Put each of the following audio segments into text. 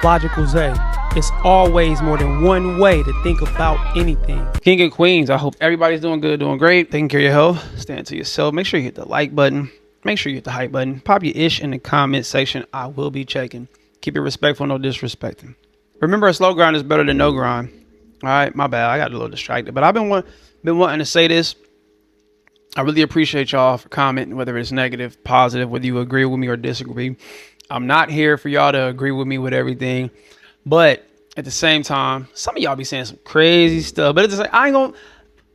logical Zay. It's always more than one way to think about anything. King and Queens, I hope everybody's doing good, doing great, taking care of your health, stand to yourself. Make sure you hit the like button. Make sure you hit the hype button. Pop your ish in the comment section. I will be checking. Keep it respectful, no disrespecting. Remember, a slow grind is better than no grind. All right, my bad. I got a little distracted, but I've been wanting to say this. I really appreciate y'all for commenting, whether it's negative, positive, whether you agree with me or disagree. I'm not here for y'all to agree with me with everything, but at the same time, some of y'all be saying some crazy stuff, but it's like,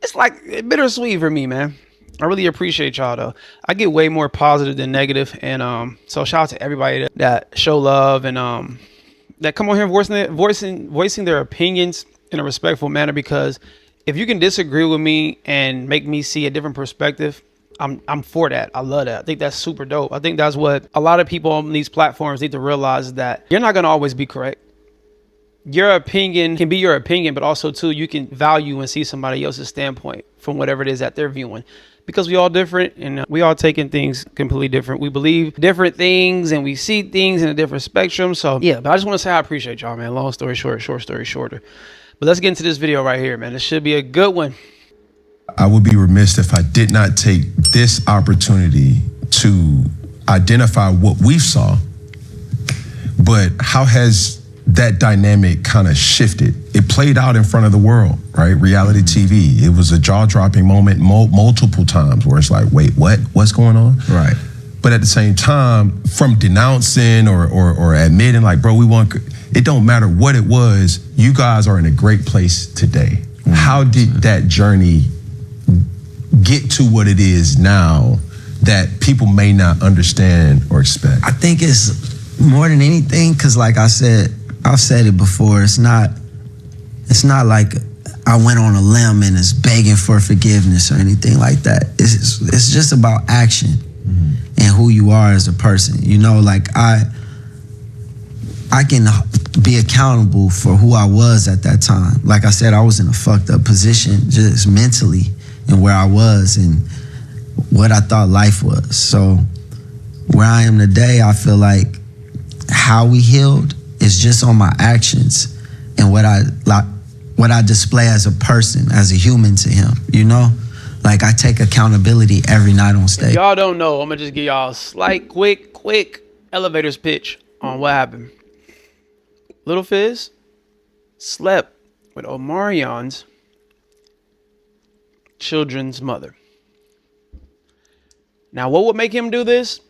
it's like bittersweet for me, man. I really appreciate y'all though. I get way more positive than negative, and so shout out to everybody that show love and that come on here voicing their opinions in a respectful manner, because if you can disagree with me and make me see a different perspective, I'm for that. I love that. I think that's super dope. I think that's what a lot of people on these platforms need to realize, is that you're not going to always be correct. Your opinion can be your opinion, but also too, you can value and see somebody else's standpoint from whatever it is that they're viewing, because we all different and we all taking things completely different. We believe different things and we see things in a different spectrum. So yeah, but I just want to say I appreciate y'all, man. Long story short, short story shorter. But let's get into this video right here, man. This should be a good one. I would be remiss if I did not take this opportunity to identify what we saw, but how has that dynamic kind of shifted? It played out in front of the world, right? Reality TV. It was a jaw-dropping moment multiple times where it's like, wait, what? What's going on? Right. But at the same time, from denouncing or admitting like, bro, it don't matter what it was, you guys are in a great place today. Mm-hmm. How did that journey get to what it is now that people may not understand or expect? I think it's more than anything, because like I've said it before, it's not like I went on a limb and is begging for forgiveness or anything like that. It's just about action. Mm-hmm. And who you are as a person. You know, like I can be accountable for who I was at that time. Like I said, I was in a fucked up position just mentally, and where I was and what I thought life was. So where I am today, I feel like how we healed is just on my actions and what I display as a person, as a human to him, you know? Like, I take accountability every night on stage. If y'all don't know, I'm gonna just give y'all a slight, quick elevator's pitch on what happened. Little Fizz slept with Omarion's children's mother. Now, what would make him do this?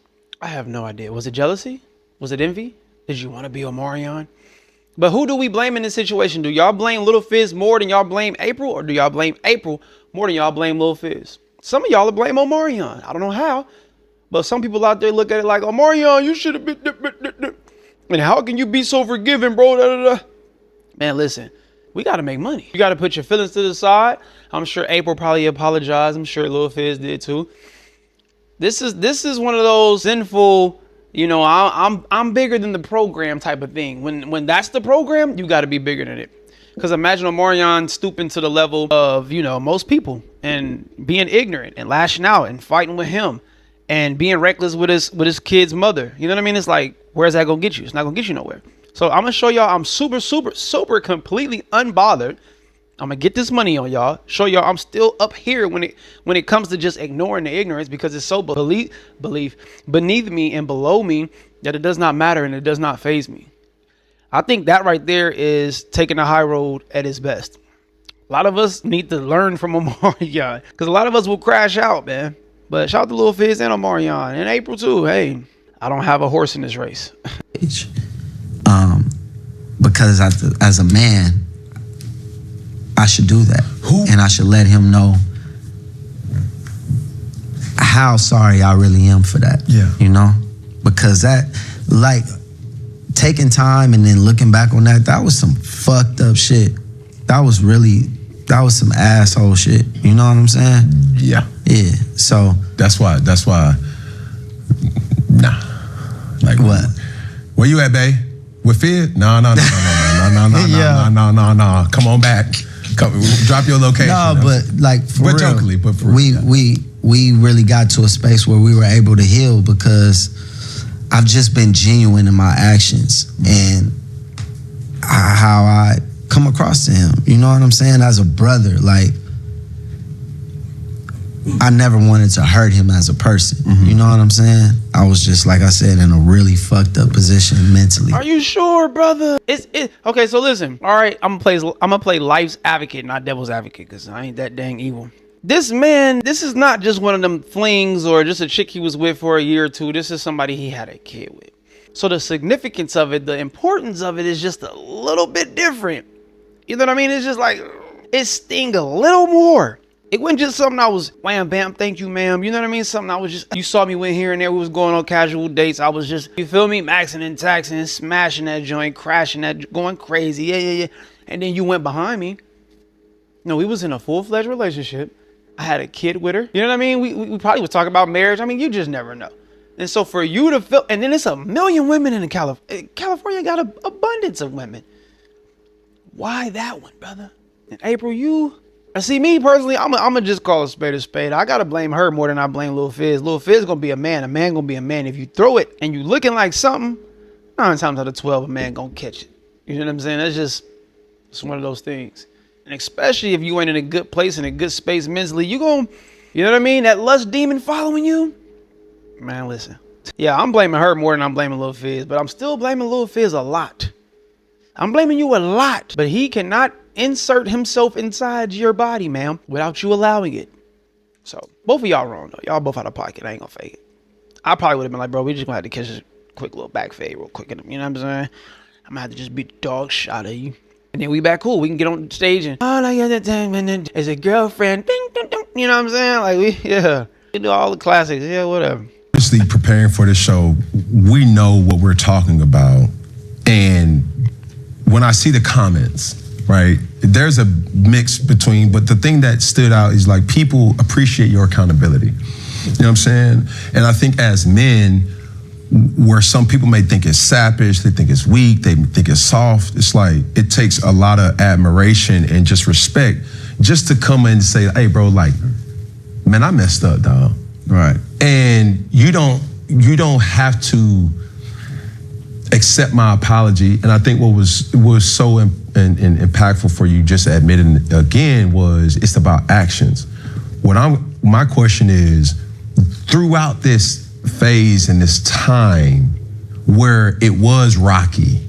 I have no idea. Was it jealousy? Was it envy? Did you want to be Omarion? But who do we blame in this situation? Do y'all blame Little Fizz more than y'all blame April? Or do y'all blame April more than y'all blame Little Fizz? Some of y'all will blame Omarion. I don't know how. But some people out there look at it like, Omarion, you should have been... And how can you be so forgiving, bro? Da, da, da. Man, listen. We got to make money. You got to put your feelings to the side. I'm sure April probably apologized. I'm sure Lil Fizz did too. This is one of those sinful, you know, I'm bigger than the program type of thing. When that's the program, you got to be bigger than it. Because imagine Omarion stooping to the level of, you know, most people and being ignorant and lashing out and fighting with him and being reckless with his kid's mother. You know what I mean? It's like, where's that gonna get you? It's not gonna get you nowhere. So I'm gonna show y'all I'm super completely unbothered. I'm gonna get this money on y'all, show y'all I'm still up here when it comes to just ignoring the ignorance, because it's so beneath me and below me that it does not matter and it does not faze me. I think that right there is taking the high road at its best. A lot of us need to learn from Omarion, because a lot of us will crash out, man. But shout out to Lil Fizz and Omarion and April too. Hey, I don't have a horse in this race. Because as a man, I should do that. And I should let him know how sorry I really am for that. Yeah. You know? Because that, like, taking time and then looking back on that was some fucked up shit. That was some asshole shit. You know what I'm saying? Yeah. Yeah. So that's why nah. Like what? Where you at, babe? With Fizz? No. Yeah. No. Come on back. Drop your location. No, but like for real, totally, but for real. We really got to a space where we were able to heal, because I've just been genuine in my actions, and across to him. You know what I'm saying? As a brother, like, I never wanted to hurt him as a person. Mm-hmm. You know what I'm saying? I was just, like I said, in a really fucked up position mentally. Are you sure, brother? Okay, so listen. All right, I'm gonna play life's advocate, not devil's advocate, because I ain't that dang evil. This man, this is not just one of them flings or just a chick he was with for a year or two. This is somebody he had a kid with. So the significance of it, the importance of it is just a little bit different. You know what I mean? It's just like, it sting a little more. It wasn't just something I was, wham, bam, thank you, ma'am. You know what I mean? Something I was just, you saw me went here and there. We was going on casual dates. I was just, you feel me? Maxing and taxing, smashing that joint, crashing that, going crazy. Yeah. And then you went behind me. No, we was in a full-fledged relationship. I had a kid with her. You know what I mean? We probably was talking about marriage. I mean, you just never know. And so for you to feel, and then it's a million women in California. California got an abundance of women. Why that one, brother? And April, see, me personally, I'm gonna just call a spade a spade. I gotta blame her more than I blame Lil Fizz. Lil Fizz gonna be a man gonna be a man. If you throw it and you looking like something, 9 times out of 12, a man gonna catch it. You know what I'm saying? It's one of those things. And especially if you ain't in a good place, in a good space mentally, you know what I mean? That lust demon following you. Man, listen. Yeah, I'm blaming her more than I'm blaming Lil Fizz, but I'm still blaming Lil Fizz a lot. I'm blaming you a lot, but he cannot insert himself inside your body, ma'am, without you allowing it. So both of y'all wrong though. Y'all both out of pocket. I ain't gonna fake it. I probably would have been like, bro, we just gonna have to catch a quick little back fade real quick. You know what I'm saying? I'm gonna have to just beat the dog shot of you. And then we back cool. We can get on stage and all I got time is a girlfriend. Ding, ding, ding. You know what I'm saying? Like we do all the classics. Yeah, whatever. Obviously, preparing for the show, we know what we're talking about. And when I see the comments, right, there's a mix between, but the thing that stood out is like people appreciate your accountability. You know what I'm saying? And I think as men, where some people may think it's sappy, they think it's weak, they think it's soft, it's like it takes a lot of admiration and just respect just to come in and say, hey bro, like, man, I messed up, dog. Right. And you don't have to accept my apology. And I think what was so impactful for you just admitting again was it's about actions. My question is, throughout this phase and this time where it was rocky,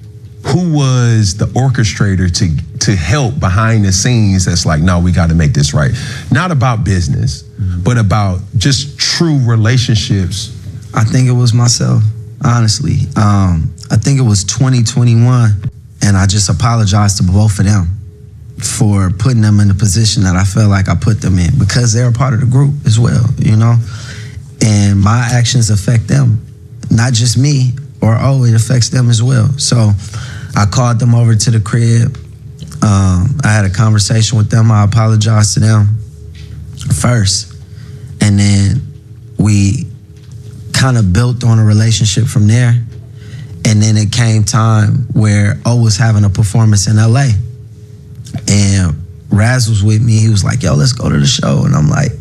who was the orchestrator to help behind the scenes that's like, no, we got to make this right? Not about business, but about just true relationships. I think it was myself, honestly. I think it was 2021, and I just apologized to both of them for putting them in the position that I felt like I put them in, because they're a part of the group as well, you know? And my actions affect them, not just me, it affects them as well. So I called them over to the crib. I had a conversation with them. I apologized to them first. And then we kind of built on a relationship from there. And then it came time where O was having a performance in LA. And Raz was with me. He was like, yo, let's go to the show. And I'm like,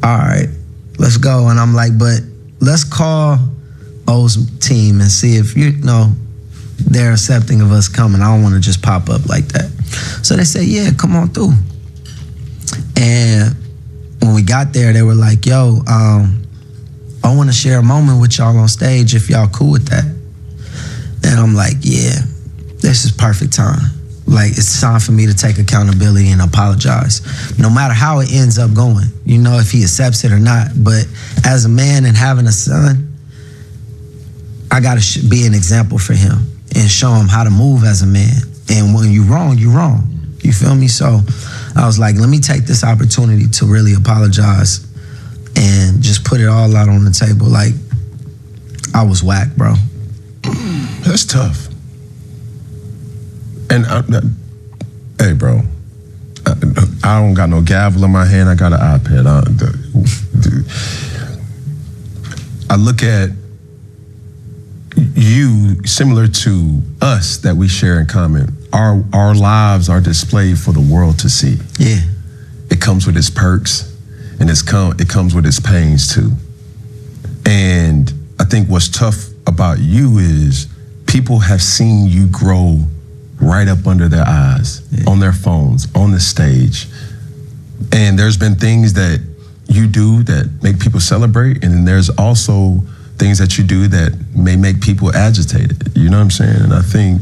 all right, let's go. And I'm like, but let's call O's team and see if, they're accepting of us coming. I don't want to just pop up like that. So they said, yeah, come on through. And when we got there, they were like, yo, I want to share a moment with y'all on stage if y'all cool with that. And I'm like, yeah, this is perfect time. Like, it's time for me to take accountability and apologize. No matter how it ends up going, if he accepts it or not. But as a man and having a son, I got to be an example for him and show him how to move as a man. And when you're wrong, you're wrong. You feel me? So I was like, let me take this opportunity to really apologize and just put it all out on the table. Like, I was whack, bro. That's tough. And hey, bro, I don't got no gavel in my hand. I got an iPad. I look at you similar to us that we share in common. Our lives are displayed for the world to see. Yeah. It comes with its perks, and it comes with its pains too. And I think what's tough about you is people have seen you grow right up under their eyes, on their phones, on the stage. And there's been things that you do that make people celebrate, and then there's also things that you do that may make people agitated. You know what I'm saying? And I think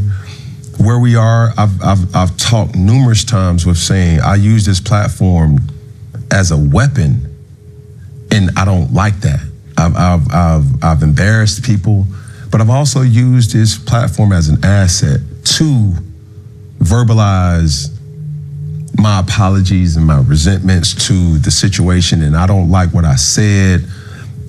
where we are, I've talked numerous times with saying I use this platform as a weapon, and I don't like that. I've embarrassed people, but I've also used this platform as an asset to verbalize my apologies and my resentments to the situation, and I don't like what I said.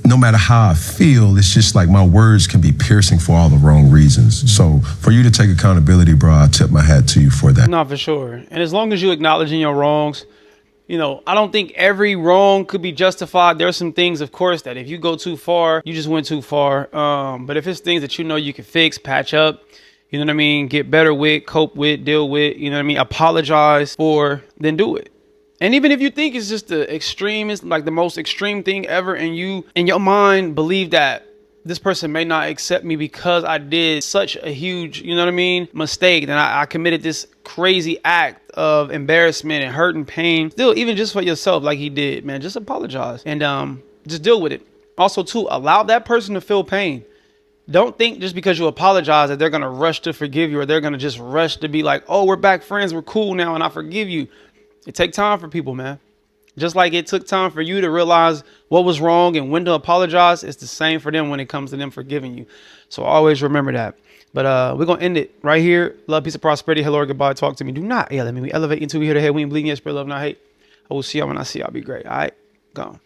No matter how I feel, it's just like my words can be piercing for all the wrong reasons. So for you to take accountability, bro, I tip my hat to you for that. No, for sure. And as long as you acknowledging your wrongs, you know, I don't think every wrong could be justified. There's some things, of course, that if you go too far, you just went too far. But if it's things that you know you can fix, patch up, you know what I mean, get better with, cope with, deal with, you know what I mean, apologize for, then do it. And even if you think it's just the extremist, like the most extreme thing ever, and you in your mind believe that this person may not accept me because I did such a huge, you know what I mean, mistake, then I committed this crazy act of embarrassment and hurt and pain. Still, even just for yourself, like he did, man, just apologize and just deal with it. Also, too, allow that person to feel pain. Don't think just because you apologize that they're going to rush to forgive you, or they're going to just rush to be like, oh, we're back friends, we're cool now, and I forgive you. It takes time for people, man. Just like it took time for you to realize what was wrong and when to apologize, it's the same for them when it comes to them forgiving you. So always remember that. But we're going to end it right here. Love, peace, and prosperity. Hello, or goodbye. Talk to me. Do not yell at me. We elevate until we hear the head. We ain't bleeding yet. Spread love, not hate. I will see y'all when I see y'all. Be great. All right? Gone.